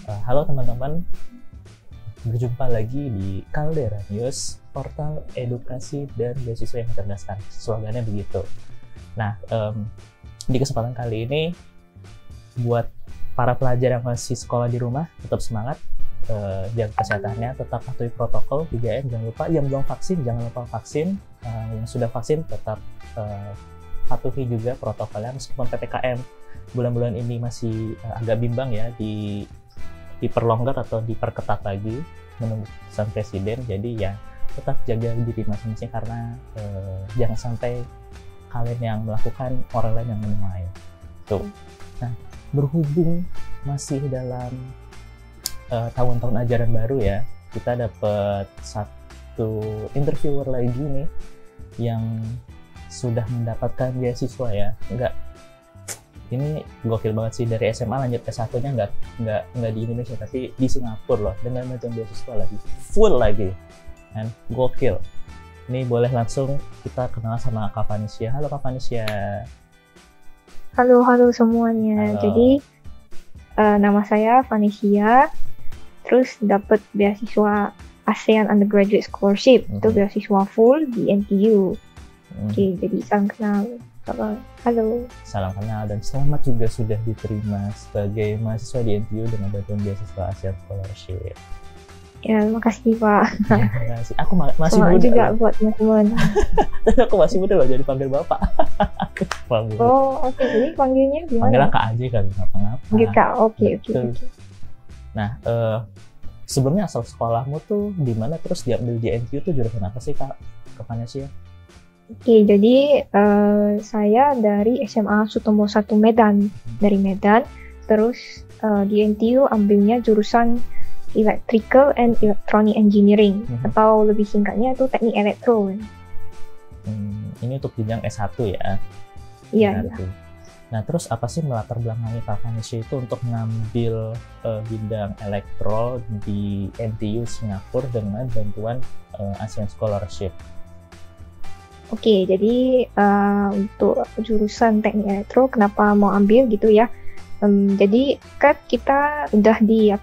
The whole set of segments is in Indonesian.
Halo teman-teman, berjumpa lagi di Caldera News, portal edukasi dan beasiswa yang mencerdaskan. Slogannya begitu. Nah, di kesempatan kali ini, buat para pelajar yang masih sekolah di rumah, tetap semangat, jaga kesehatannya, tetap patuhi protokol 3M, jangan lupa. Yang belum vaksin, jangan lupa vaksin. Yang sudah vaksin, tetap patuhi juga protokolnya, meskipun PPKM bulan-bulan ini masih agak bimbang ya, diperlonggar atau diperketat lagi menunggu keputusan presiden. Jadi ya tetap jaga diri masing-masing, karena jangan sampai kalian yang melakukan, orang lain yang menuai. Tuh. Nah, berhubung masih dalam tahun-tahun ajaran baru ya, kita dapat satu interviewer lagi nih yang sudah mendapatkan beasiswa ya. Ini gokil banget sih, dari SMA lanjut S1-nya nggak di Indonesia tapi di Singapura loh, dengan macam beasiswa lagi, full lagi, kan gokil. Ini boleh langsung kita kenal sama Kak Vanisia. Halo Kak Vanisia. Halo semuanya. Halo. Jadi nama saya Vanisia, terus dapat beasiswa ASEAN Undergraduate Scholarship, itu beasiswa full di NTU. Oke, jadi salam kenal. Halo. Salam kenal dan selamat juga sudah diterima sebagai mahasiswa di NTU dengan bantuan beasiswa ASEAN Scholarship. Ya, makasih Pak. Terima kasih. Aku masih Semangat muda juga loh. buat teman-teman. Aku masih muda loh, jadi panggil Bapak. Oh, oke. Jadi panggilnya Panggilnya gimana? Kak aja kali, ngapa-ngapa. Panggil Kak. Oke. Betul. Nah, sebelumnya asal sekolahmu tuh di mana, terus diambil di NTU tuh jurusan apa sih Kak Vanessa? Oke, jadi saya dari SMA Sutomo 1 Medan, dari Medan. Terus di NTU ambilnya jurusan Electrical and Electronic Engineering, atau lebih singkatnya itu Teknik Elektro. Ini untuk jenjang S1 ya? Iya. Nah, terus apa sih melatar belakangi Kak Vanessa itu untuk ngambil bidang elektro di NTU Singapura dengan bantuan ASEAN Scholarship? Oke, jadi untuk jurusan Teknik Elektro, kenapa mau ambil gitu ya? Jadi kan kita udah di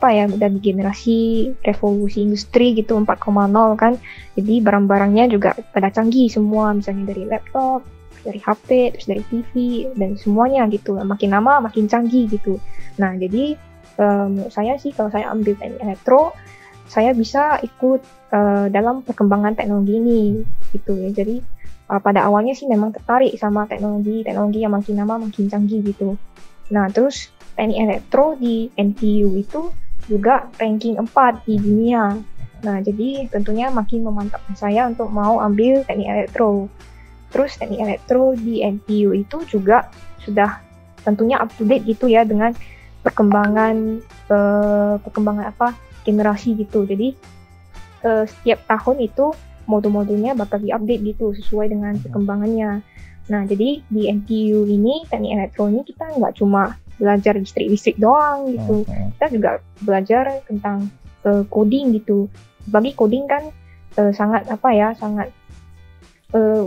generasi revolusi industri gitu 4.0 kan. Jadi barang-barangnya juga pada canggih semua, misalnya dari laptop, dari HP, terus dari TV, dan semuanya gitu. Makin lama makin canggih gitu. Nah, jadi menurut saya sih, kalau saya ambil Teknik Elektro, saya bisa ikut dalam perkembangan teknologi ini gitu ya. Jadi pada awalnya sih memang tertarik sama teknologi yang makin lama makin canggih gitu. Nah, terus Teknik Elektro di NTU itu juga ranking 4 di dunia. Nah, jadi tentunya makin memantapkan saya untuk mau ambil Teknik Elektro. Terus Teknik Elektro di NTU itu juga sudah tentunya up to date gitu ya, dengan perkembangan generasi gitu. Jadi setiap tahun itu modul-modulnya bakal di-update gitu sesuai dengan perkembangannya. Nah, jadi di NTU ini, Teknik Elektro ini, kita nggak cuma belajar listrik doang gitu. Kita juga belajar tentang coding gitu. Bagi coding kan sangat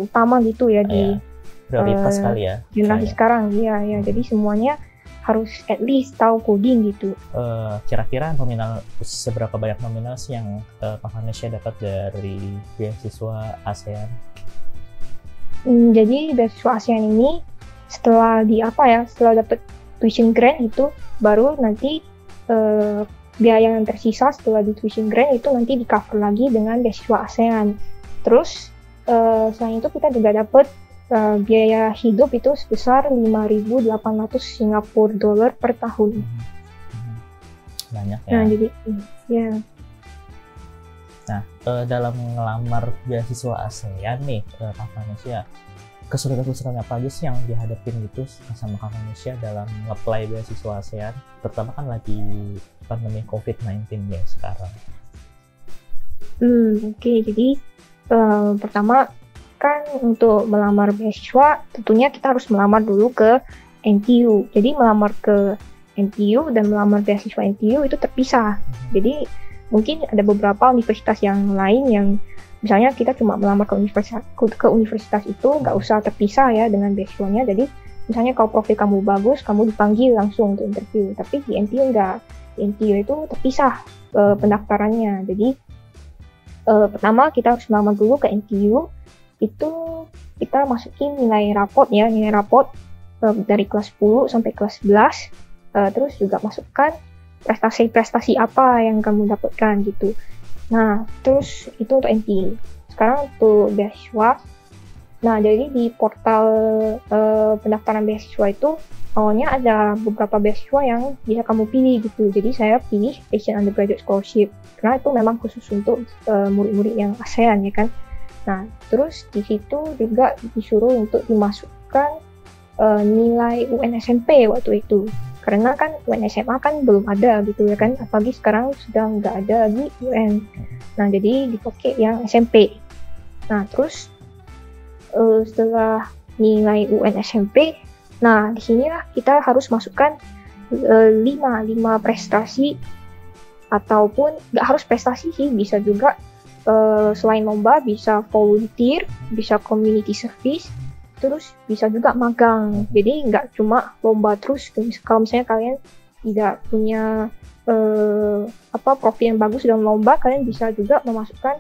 utama gitu ya di prioritas kali ya generasi sekarang. Iya. Jadi semuanya harus at least tahu coding gitu. Kira-kira seberapa banyak nominal sih yang Kak Vanessa dapat dari beasiswa ASEAN? Jadi beasiswa ASEAN ini setelah dapat tuition grant itu, baru nanti biaya yang tersisa setelah di tuition grant itu nanti di cover lagi dengan beasiswa ASEAN. Terus selain itu kita juga dapat biaya hidup itu sebesar 5.800 Singapura dolar per tahun. Banyak ya. Nah, jadi ya. Nah, dalam melamar beasiswa ASEAN nih, Kak Vanessa, kesulitan-kesulitan apa aja sih yang dihadapin gitu sama Kak Vanessa dalam nge-apply beasiswa ASEAN, terutama kan lagi pandemi COVID-19 ya sekarang? Oke. Jadi pertama kan untuk melamar beasiswa tentunya kita harus melamar dulu ke NTU. Jadi melamar ke NTU dan melamar beasiswa NTU itu terpisah. Jadi mungkin ada beberapa universitas yang lain yang misalnya kita cuma melamar ke universitas itu nggak usah terpisah ya dengan beasiswanya. Jadi misalnya kalau profil kamu bagus, kamu dipanggil langsung untuk interview. Tapi di NTU enggak. Di NTU itu terpisah pendaftarannya. Jadi pertama kita harus melamar dulu ke NTU, itu kita masukin nilai rapot ya, nilai rapot dari kelas 10 sampai kelas 11, terus juga masukkan prestasi-prestasi apa yang kamu dapatkan gitu. Nah, terus itu untuk NTU. Sekarang untuk beasiswa. Nah, jadi di portal pendaftaran beasiswa itu awalnya ada beberapa beasiswa yang bisa kamu pilih gitu. Jadi saya pilih Asian Undergraduate Scholarship karena itu memang khusus untuk murid-murid yang ASEAN ya kan. Nah, terus di situ juga disuruh untuk dimasukkan nilai UN SMP waktu itu. Karena kan UN SMA kan belum ada gitu ya kan, apalagi sekarang sudah nggak ada lagi UN. Nah, jadi dipakai yang SMP. Nah, terus setelah nilai UN SMP, nah di sinilah kita harus masukkan 5 prestasi, ataupun nggak harus prestasi sih, bisa juga selain lomba bisa volunteer, bisa community service, terus bisa juga magang. Jadi nggak cuma lomba terus. Kalau misalnya kalian tidak punya profil yang bagus dalam lomba, kalian bisa juga memasukkan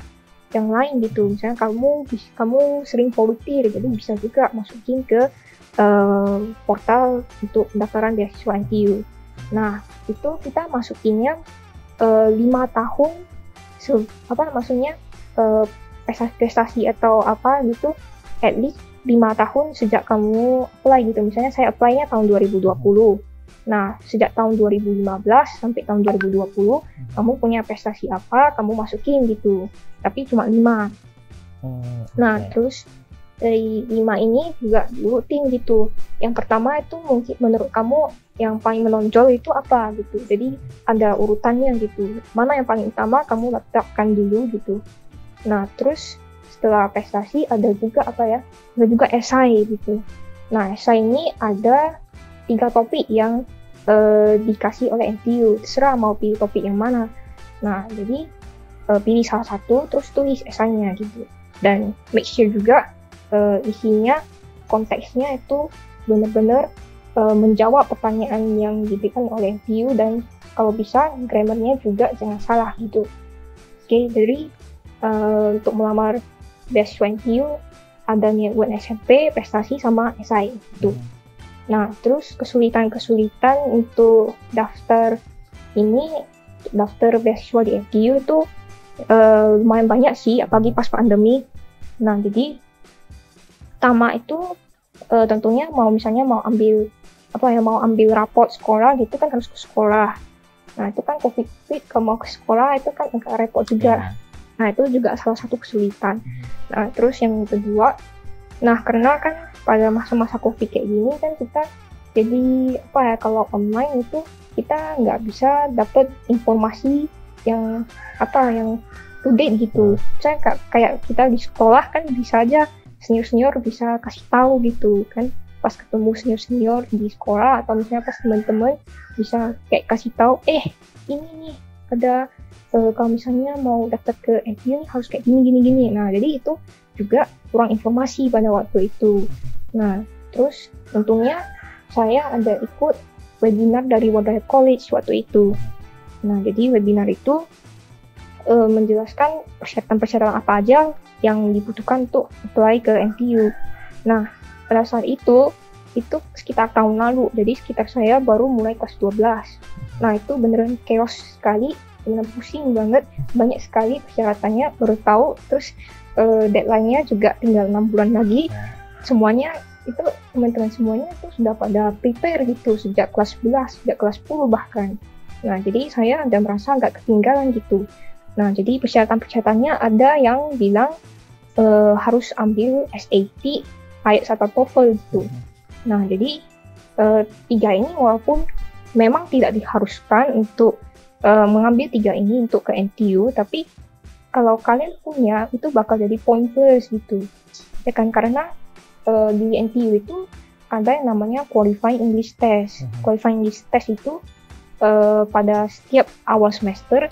yang lain gitu. Misalnya kamu sering volunteer, jadi bisa juga masukin ke portal untuk pendaftaran beasiswa NTU. Nah, itu kita masukinnya 5 tahun prestasi atau apa gitu, at least 5 tahun sejak kamu apply gitu. Misalnya saya apply-nya tahun 2020. Nah, sejak tahun 2015 sampai tahun 2020, kamu punya prestasi apa, kamu masukin gitu. Tapi cuma 5. Nah, terus dari 5 ini juga diurutin gitu. Yang pertama itu mungkin menurut kamu yang paling menonjol itu apa gitu. Jadi ada urutannya gitu. Mana yang paling utama kamu letakkan dulu gitu. Nah, terus setelah prestasi ada juga ada juga esai gitu. Nah, esai ini ada 3 topik yang dikasih oleh NTU. Terserah mau pilih topik yang mana. Nah, jadi pilih salah satu terus tulis esainya gitu. Dan make sure juga isinya, konteksnya itu benar-benar menjawab pertanyaan yang diberikan oleh NTU, dan kalau bisa grammarnya juga jangan salah gitu. Oke, jadi untuk melamar beasiswa NTU adanya UN SMP, prestasi sama esai itu. Nah, terus kesulitan-kesulitan untuk daftar beasiswa di NTU itu lumayan banyak sih, apalagi pas pandemi. Nah, jadi pertama itu tentunya mau ambil raport sekolah gitu kan harus ke sekolah. Nah, itu kan COVID, kalau mau ke sekolah itu kan agak repot juga. Nah, itu juga salah satu kesulitan. Nah, terus yang kedua, karena kan pada masa-masa COVID kayak gini kan kita jadi kalau online itu kita nggak bisa dapat informasi yang to date gitu. Saya kayak kita di sekolah kan bisa aja senior bisa kasih tahu gitu kan, pas ketemu senior di sekolah atau misalnya pas teman-teman bisa kayak kasih tahu ini nih ada kalau misalnya mau daftar ke NTU nih harus kayak gini. Nah, jadi itu juga kurang informasi pada waktu itu. Nah, terus untungnya saya ada ikut webinar dari Waldorf College waktu itu. Nah, jadi webinar itu menjelaskan persyaratan apa aja yang dibutuhkan untuk apply ke NTU. Nah, pada saat itu sekitar tahun lalu, jadi sekitar saya baru mulai kelas 12. Nah, itu beneran chaos sekali, beneran pusing banget, banyak sekali persyaratannya, baru tahu, terus deadline-nya juga tinggal 6 bulan lagi. Semuanya itu, teman-teman semuanya itu sudah pada prepare gitu, sejak kelas 11, sejak kelas 10 bahkan. Nah, jadi saya ada merasa agak ketinggalan gitu. Nah, jadi persyaratan-persyaratannya ada yang bilang harus ambil SAT, IELTS atau TOEFL gitu. Nah, jadi 3 ini walaupun memang tidak diharuskan untuk mengambil 3 ini untuk ke NTU, tapi kalau kalian punya itu bakal jadi point plus gitu. Ya kan, karena di NTU itu ada yang namanya Qualifying English Test. Qualifying English Test itu pada setiap awal semester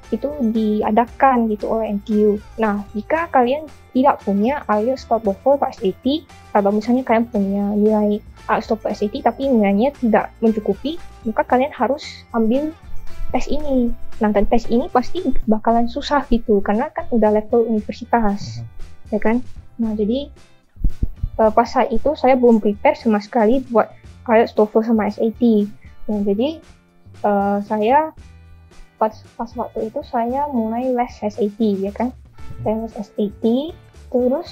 itu diadakan gitu oleh NTU. Nah, jika kalian tidak punya IELTS atau TOEFL atau SAT, atau misalnya kalian punya nilai IELTS atau SAT tapi nilainya tidak mencukupi, maka kalian harus ambil tes ini. Nah, dan tes ini pasti bakalan susah gitu, karena kan udah level universitas, ya kan? Nah, jadi pas saat itu saya belum prepare sama sekali buat IELTS, TOEFL, sama SAT. Nah, jadi saya pas waktu itu saya mulai les SAT, ya kan? Saya les SAT, terus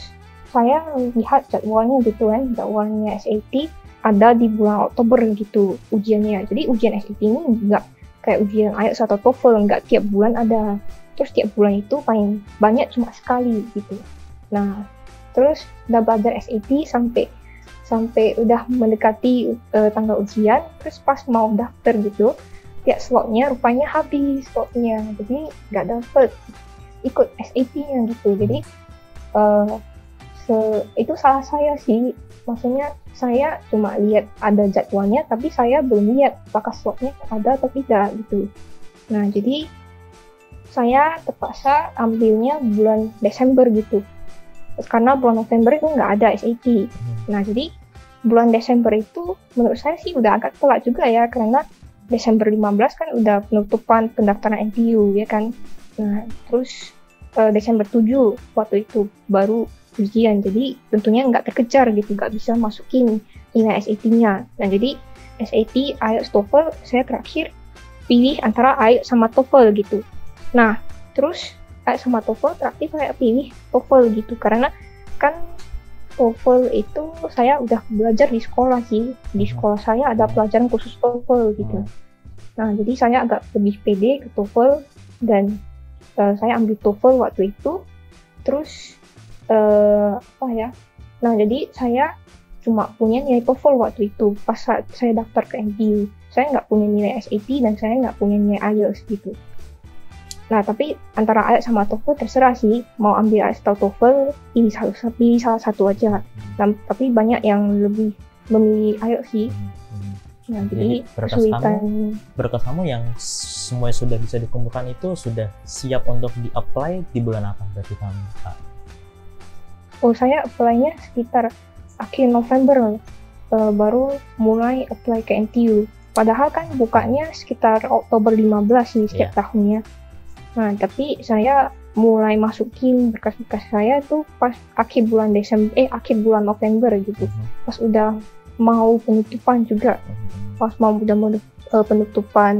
saya lihat jadwalnya gitu kan, jadwalnya SAT ada di bulan Oktober gitu ujiannya. Jadi ujian SAT ini nggak kayak ujian IELTS atau TOEFL, nggak tiap bulan ada. Terus tiap bulan itu paling banyak cuma sekali gitu. Nah, terus udah belajar SAT sampai udah mendekati tanggal ujian, terus pas mau daftar gitu, tiap slotnya rupanya habis slotnya, jadi nggak dapet ikut SAT-nya gitu. Jadi itu salah saya sih, maksudnya saya cuma lihat ada jadwalnya, tapi saya belum lihat apakah slotnya ada atau tidak gitu. Nah, jadi saya terpaksa ambilnya bulan Desember gitu, karena bulan November itu nggak ada SAT. Nah, jadi bulan Desember itu menurut saya sih udah agak telat juga ya, karena Desember 15 kan udah penutupan pendaftaran NTU, ya kan. Nah, terus Desember 7 waktu itu baru ujian, jadi tentunya nggak terkejar gitu, nggak bisa masukin nilai SAT-nya. Nah, jadi SAT, IELTS, TOEFL, saya terakhir pilih antara IELTS sama TOEFL gitu. Nah, terus IELTS sama TOEFL terakhir saya pilih TOEFL gitu, karena kan TOEFL itu saya udah belajar di sekolah sih, di sekolah saya ada pelajaran khusus TOEFL gitu. Nah, jadi saya agak lebih pede ke TOEFL, dan saya ambil TOEFL waktu itu. Terus nah, jadi saya cuma punya nilai TOEFL waktu itu pas saat saya daftar ke NTU. Saya nggak punya nilai SAT dan saya nggak punya nilai IELTS gitu. Nah, tapi antara IELTS sama TOEFL terserah sih, mau ambil IELTS atau TOEFL, pilih salah satu aja. Nah, tapi banyak yang lebih memilih IELTS sih. Nah, jadi berkas kamu yang semua sudah bisa dikumpulkan itu sudah siap untuk di-apply di bulan apa berarti kamu, Pak? Oh, saya apply-nya sekitar akhir November, baru mulai apply ke NTU. Padahal kan bukanya sekitar Oktober 15 sih setiap tahunnya. Nah, tapi saya mulai masukin berkas-berkas saya tuh pas akhir bulan November gitu. Pas udah mau penutupan juga. Pas udah mau penutupan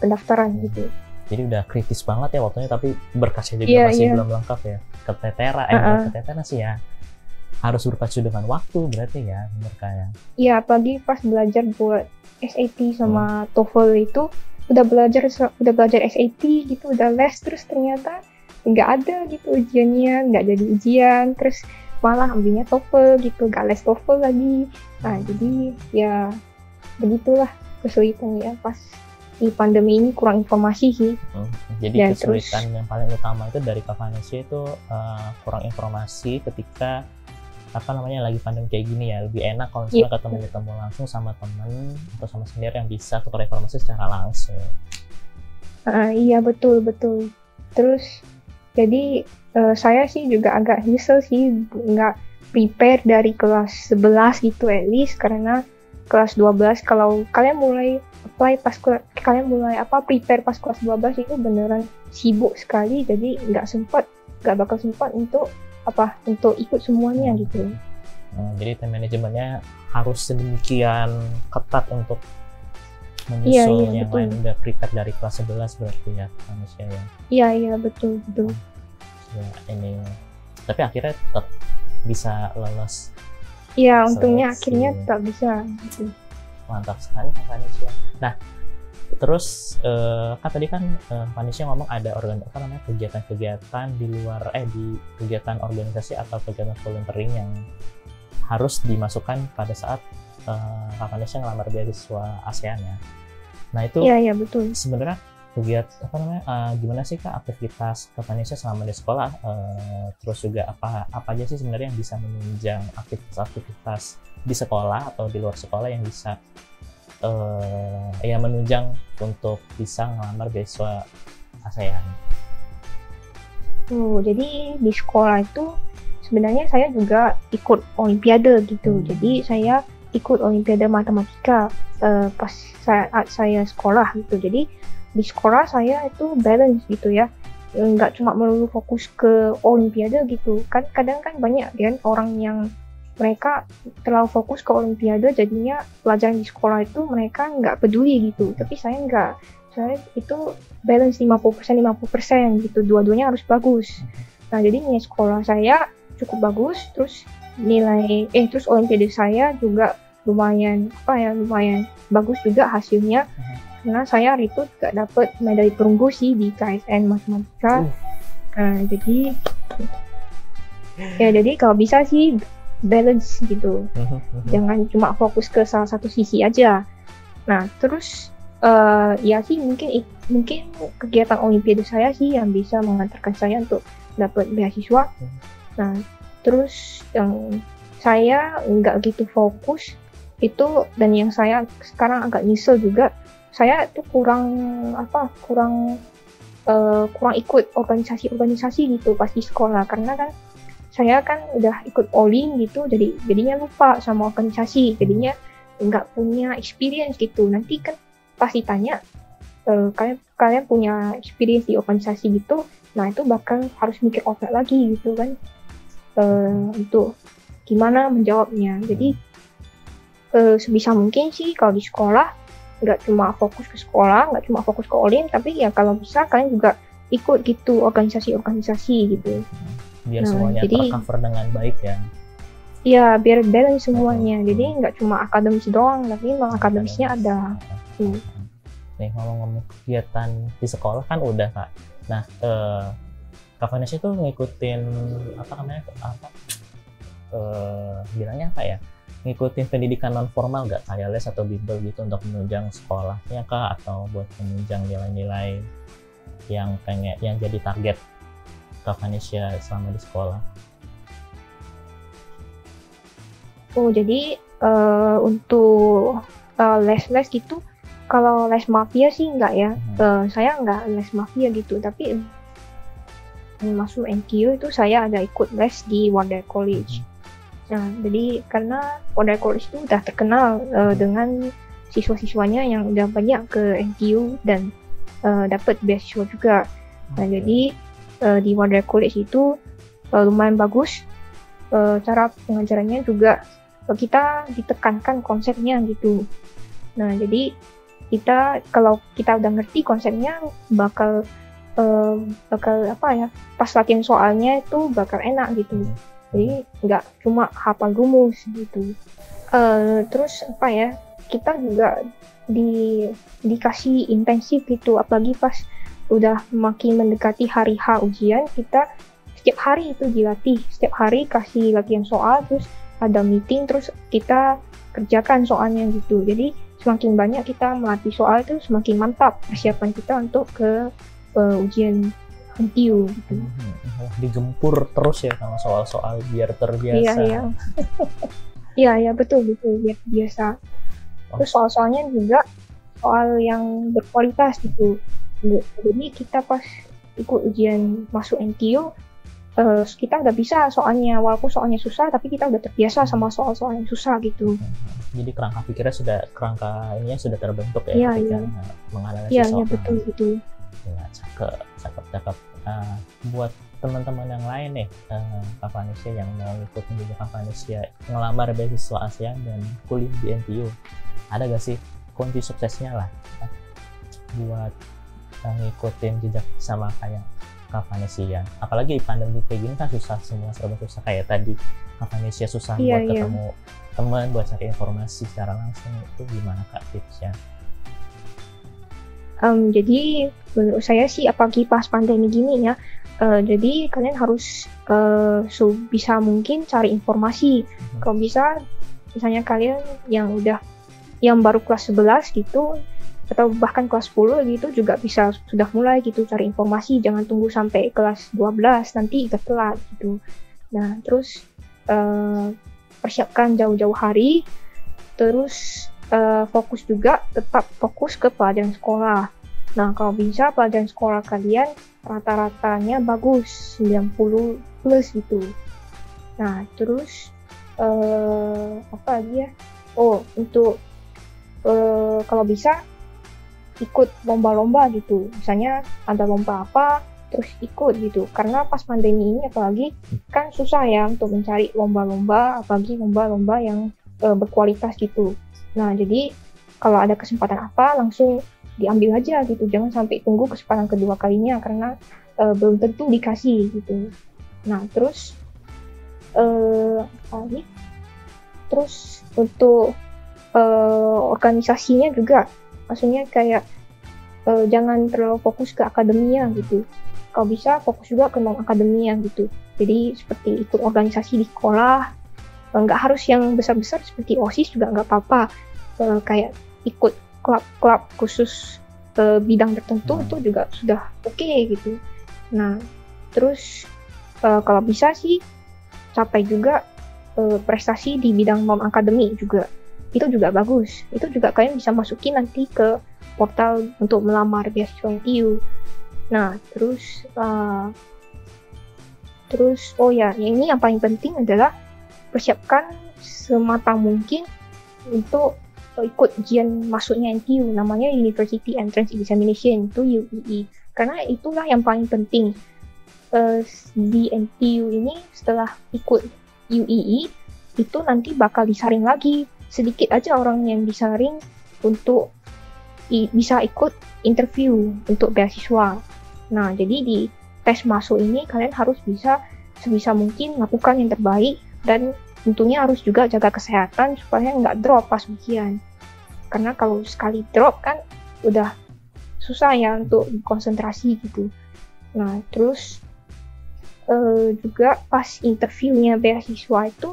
pendaftaran gitu. Jadi udah kritis banget ya waktunya, tapi berkasnya juga masih belum lengkap ya. Keteteran sih ya. Harus berpacu dengan waktu berarti ya mereka ya. Iya, apalagi pas belajar buat SAT sama TOEFL itu udah belajar SAT gitu, udah les, terus ternyata nggak ada gitu ujiannya, nggak jadi ujian, terus malah ambilnya TOEFL gitu, nggak les TOEFL lagi. Nah, jadi ya begitulah kesulitannya pas di pandemi ini, kurang informasi sih. Jadi dan kesulitan yang paling utama itu dari Kak Vanessa itu kurang informasi ketika lagi pandemi kayak gini ya. Lebih enak kalau misalnya ketemu langsung sama teman atau sama senior yang bisa tukar informasi secara langsung. Iya, betul. Terus jadi saya sih juga agak nyesel sih nggak prepare dari kelas 11 gitu at least, karena kelas 12 kalau kalian mulai apply prepare pas kelas 12 itu beneran sibuk sekali, jadi nggak bakal sempat untuk ikut semuanya gitu. Jadi time manajemennya harus sedemikian ketat untuk menyusul yang lain udah prepare dari kelas 11 berarti ya manusia ya. Iya, betul. Ya, ini tapi akhirnya tetap bisa lolos. Iya, untungnya akhirnya tetap bisa gitu. Mantap sekali Kak Vanessa. Nah, terus kan tadi kan Vanessa ngomong ada kegiatan-kegiatan di luar di kegiatan organisasi atau kegiatan volunteering yang harus dimasukkan pada saat Kak Vanessa ngelamar beasiswa ASEAN ya. Nah, itu iya betul. Sebenarnya kegiatan gimana sih Kak aktivitas Kak Vanessa selama di sekolah, terus juga apa aja sih sebenarnya yang bisa menunjang aktivitas di sekolah atau di luar sekolah yang bisa menunjang untuk bisa ngelamar beasiswa ASEAN. Jadi di sekolah itu sebenarnya saya juga ikut olimpiade gitu. Jadi saya ikut olimpiade matematika pas saat saya sekolah gitu. Jadi di sekolah saya itu balance gitu ya, nggak cuma melulu fokus ke olimpiade gitu kan. Kadang kan banyak kan orang yang mereka terlalu fokus ke olimpiade, jadinya pelajaran di sekolah itu mereka nggak peduli gitu. Tapi saya nggak, saya itu balance 50% 50% gitu, dua-duanya harus bagus. Nah jadi nilai sekolah saya cukup bagus, terus terus olimpiade saya juga lumayan lumayan bagus juga hasilnya, karena saya itu juga dapat medali perunggu sih di KSN matematika. Nah jadi kalau bisa sih balance gitu, jangan cuma fokus ke salah satu sisi aja. Nah terus ya sih mungkin kegiatan olimpiade saya sih yang bisa mengantarkan saya untuk dapat beasiswa. Nah terus yang saya nggak gitu fokus itu, dan yang saya sekarang agak nyesel juga, saya itu kurang ikut organisasi gitu pas di sekolah, karena kan saya kan udah ikut olim gitu, jadinya lupa sama organisasi, jadinya nggak punya experience gitu. Nanti kan pasti tanya kalian punya experience di organisasi gitu, nah itu bakal harus mikir otak lagi gitu kan, untuk gimana menjawabnya. Jadi sebisa mungkin sih kalau di sekolah nggak cuma fokus ke sekolah, nggak cuma fokus ke olim, tapi ya kalau bisa kalian juga ikut gitu organisasi-organisasi gitu. Biar semuanya tercover dengan baik ya. Iya, biar balance semuanya. Jadi nggak cuma akademis doang, tapi memang akademisnya ada. Nih ngomong-ngomong kegiatan di sekolah kan udah Kak. Nah, Kak Vanessa itu ngikutin bilangnya apa ya? Ngikutin pendidikan non formal nggak, kayak les atau bimbel gitu untuk menunjang sekolahnya Kak, atau buat menunjang nilai-nilai yang jadi target Kak Vanessa selama di sekolah? Oh jadi untuk les-les gitu, kalau les mafia sih enggak ya. Saya enggak les mafia gitu, tapi masuk NQ itu saya ada ikut les di Wardell College. Nah jadi karena Wardell College itu udah terkenal dengan siswa-siswanya yang udah banyak ke NQ dan dapat beasiswa juga. Nah jadi di Wardell College itu lumayan bagus, cara pengajarannya juga kita ditekankan konsepnya gitu. Nah jadi kalau kita udah ngerti konsepnya bakal pas latihan soalnya itu bakal enak gitu. Jadi nggak cuma hafal rumus gitu. Terus kita juga dikasih intensif gitu, apalagi pas udah makin mendekati hari H ujian, kita setiap hari itu dilatih, setiap hari kasih latihan soal, terus ada meeting, terus kita kerjakan soalnya gitu. Jadi semakin banyak kita melatih soal itu semakin mantap persiapan kita untuk ke ujian NTU gitu. Digempur terus ya sama soal-soal biar terbiasa. Iya betul biar biasa. Terus soal-soalnya juga soal yang berkualitas gitu. Jadi kita pas ikut ujian masuk NTU, kita udah bisa soalnya, walaupun soalnya susah, tapi kita udah terbiasa sama soal-soal yang susah gitu. Jadi kerangka pikirnya sudah terbentuk ya, ketika menganalisis soal. Iya betul. Ya, cakep. Buat teman-teman yang lain nih, Kak Vanessa yang mau ikut menjadi Kak Vanessa ngelamar beasiswa ASEAN dan kuliah di NTU, ada gak sih kunci suksesnya lah buat ngikutin jejak sama kayak Kak Vanessa ya? Apalagi pandemi kayak gini kan susah, semua serba susah, kayak tadi Kak Vanessa susah buat ketemu teman, buat cari informasi secara langsung, itu gimana Kak tipsnya? Jadi menurut saya sih apalagi pas pandemi gini ya, jadi kalian harus bisa mungkin cari informasi. Kalau bisa, misalnya kalian yang baru kelas 11 gitu, atau bahkan kelas 10 gitu juga bisa sudah mulai gitu cari informasi, jangan tunggu sampai kelas 12 nanti udah telat gitu. Nah terus persiapkan jauh-jauh hari, terus tetap fokus ke pelajaran sekolah. Nah kalau bisa pelajaran sekolah kalian rata-ratanya bagus, 90 plus gitu. Nah terus apa lagi ya, untuk kalau bisa ikut lomba-lomba gitu. Misalnya ada lomba apa, terus ikut gitu. Karena pas pandemi ini apalagi kan susah ya untuk mencari lomba-lomba, apalagi lomba-lomba yang berkualitas gitu. Nah, jadi kalau ada kesempatan apa langsung diambil aja gitu. Jangan sampai tunggu kesempatan kedua kalinya karena belum tentu dikasih gitu. Nah, terus apa lagi? Terus untuk organisasinya juga, maksudnya kayak jangan terlalu fokus ke akademia gitu. Kalau bisa fokus juga ke non-akademia gitu. Jadi seperti ikut organisasi di sekolah, nggak harus yang besar-besar seperti OSIS juga nggak apa-apa. Kayak ikut klub-klub khusus bidang tertentu itu juga sudah oke gitu. Nah, terus kalau bisa sih capai juga prestasi di bidang non-akademik juga. Itu juga bagus. Itu juga kalian bisa masukin nanti ke portal untuk melamar beasiswa NTU. Nah, terus oh ya, yang ini yang paling penting adalah persiapkan sematang mungkin untuk ikut ujian masuknya NTU, namanya University Entrance Examination, itu UEE. Karena itulah yang paling penting. Di NTU ini setelah ikut UEE, itu nanti bakal disaring lagi. Sedikit aja orang yang disaring untuk bisa ikut interview untuk beasiswa. Nah, jadi di tes masuk ini kalian harus bisa sebisa mungkin lakukan yang terbaik dan tentunya harus juga jaga kesehatan supaya nggak drop pas ujian. Karena kalau sekali drop kan udah susah ya untuk konsentrasi gitu. Nah, terus juga pas interviewnya beasiswa itu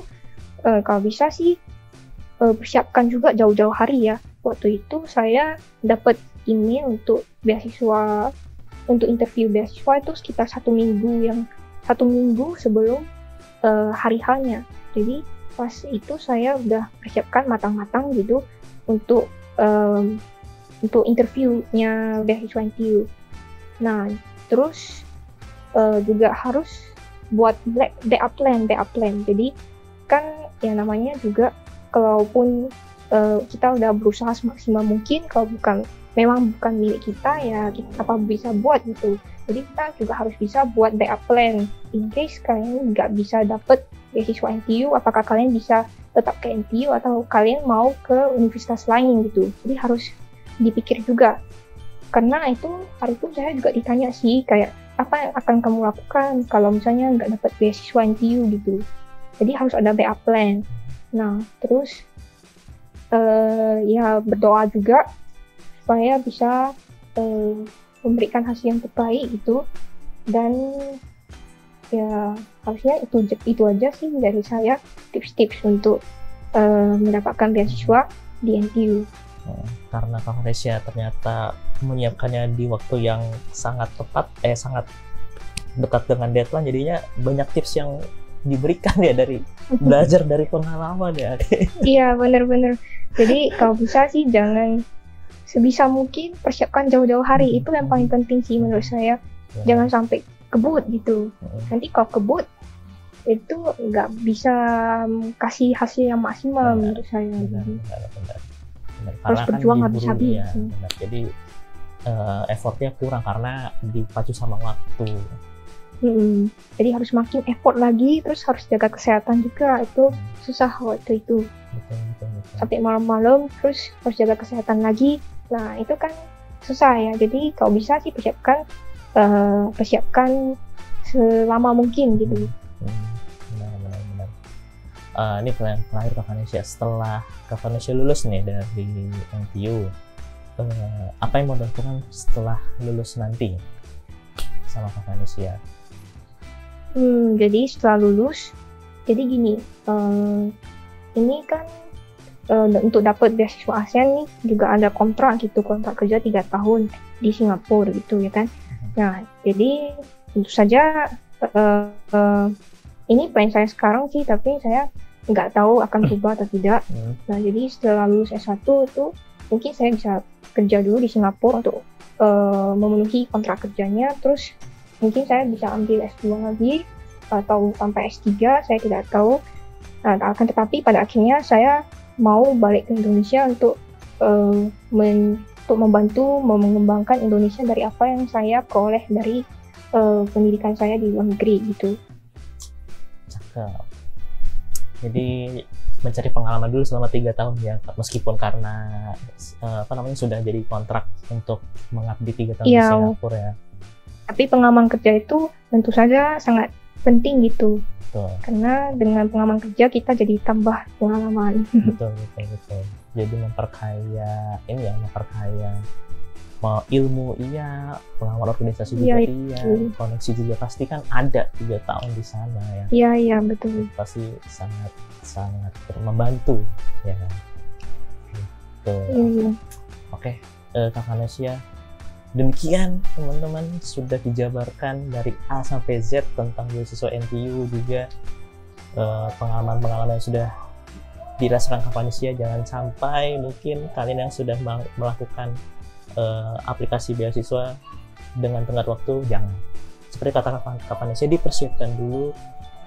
kalau bisa sih persiapkan juga jauh-jauh hari ya. Waktu itu saya dapat email untuk beasiswa, untuk interview beasiswa itu sekitar 1 minggu sebelum hari H-nya. Jadi pas itu saya udah persiapkan matang-matang gitu untuk interviewnya beasiswa NTU. Nah, terus juga harus buat backup plan. Jadi kan yang namanya juga kalaupun kita udah berusaha semaksimal mungkin, kalau memang bukan milik kita ya kita apa bisa buat gitu. Jadi kita juga harus bisa buat backup plan in case kalian nggak bisa dapet beasiswa NTU, apakah kalian bisa tetap ke NTU atau kalian mau ke universitas lain gitu. Jadi harus dipikir juga. Karena itu hari itu saya juga ditanya sih kayak apa yang akan kamu lakukan kalau misalnya nggak dapat beasiswa NTU gitu. Jadi harus ada backup plan. Nah, terus ya berdoa juga supaya bisa memberikan hasil yang terbaik gitu. Dan ya harusnya itu aja sih dari saya, tips-tips untuk mendapatkan beasiswa di NTU. Karena Kak Vanessa ternyata menyiapkannya di waktu yang sangat tepat, sangat dekat dengan deadline, jadinya banyak tips yang diberikan ya dari belajar dari pengalaman ya. Iya, benar-benar. Jadi kalau bisa sih jangan sebisa mungkin persiapkan jauh-jauh hari. Itu yang paling penting sih menurut saya. Jangan sampai kebut gitu. Nanti kalau kebut itu nggak bisa kasih hasil yang maksimal menurut saya. Benar. Harus berjuang habis-habis. Ya, jadi effortnya kurang karena dipacu sama waktu. Jadi harus makin effort lagi, terus harus jaga kesehatan juga. Itu susah waktu itu. Betul. Sampai malam-malam, terus harus jaga kesehatan lagi. Nah, itu kan susah ya. Jadi kalau bisa sih persiapkan selama mungkin gitu. Benar. Ini pertanyaan terakhir Kak Vanessa. Setelah Kak Vanessa lulus nih dari NTU, apa yang mau dilakukan setelah lulus nanti sama Kak Vanessa? Jadi setelah lulus, jadi gini, ini kan untuk dapat beasiswa ASEAN nih juga ada kontrak kerja 3 tahun di Singapura gitu ya kan. Nah, jadi tentu saja ini plan saya sekarang sih, tapi saya nggak tahu akan berubah atau tidak. Nah, jadi setelah lulus S1 itu mungkin saya bisa kerja dulu di Singapura untuk memenuhi kontrak kerjanya, terus mungkin saya bisa ambil S2 lagi atau sampai S3, saya tidak tahu. Nah, akan tetapi pada akhirnya saya mau balik ke Indonesia untuk untuk membantu mengembangkan Indonesia dari apa yang saya peroleh dari pendidikan saya di luar negeri gitu. Cakep. Jadi mencari pengalaman dulu selama 3 tahun ya, meskipun karena sudah jadi kontrak untuk mengabdi 3 tahun di Singapura ya. Tapi pengalaman kerja itu tentu saja sangat penting gitu. Betul. Karena dengan pengalaman kerja kita jadi tambah pengalaman. Betul. Jadi memperkaya ilmu iya, pengalaman organisasi juga iya, koneksi juga pasti kan ada 3 tahun di sana ya. Iya betul. Pasti sangat membantu ya. Gitu. Iya. Oke, Kak Vanessa, demikian teman-teman sudah dijabarkan dari A sampai Z tentang beasiswa NTU, juga pengalaman-pengalaman yang sudah dirasakan Kak Vanessa. Jangan sampai mungkin kalian yang sudah melakukan aplikasi beasiswa dengan tenggat waktu, jangan. Seperti kata Kak Vanessa, dipersiapkan dulu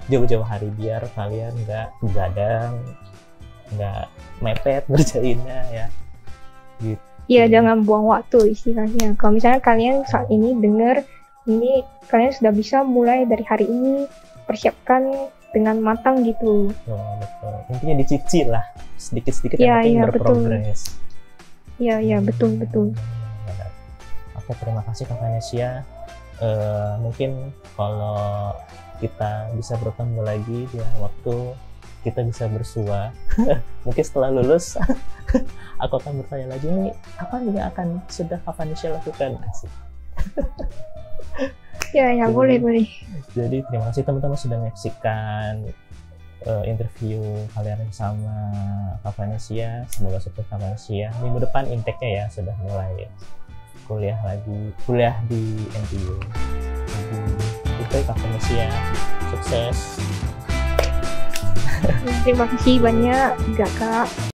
jauh-jauh hari biar kalian nggak begadang, nggak mepet ngerjainnya ya. Gitu. Iya, jangan buang waktu istilahnya. Kalau misalnya kalian saat ini dengar ini, kalian sudah bisa mulai dari hari ini persiapkan dengan matang gitu. Betul. Intinya dicicil lah, sedikit-sedikit yang penting berprogres. Iya, betul. Oke, terima kasih Kak Vanessa. Mungkin kalau kita bisa bertemu lagi di waktu kita bisa bersua, mungkin setelah lulus aku akan bertanya lagi nih, apa yang akan sudah Kak Vanessa lakukan? Asik. Ya, boleh. Jadi terima kasih teman-teman sudah menyaksikan interview kalian bersama Kak Vanessa. Semoga sukses Kak Vanessa. Minggu depan intake-nya ya sudah mulai kuliah di NTU. Oke, Kak Vanessa, sukses. Terima kasih banyak juga Kak.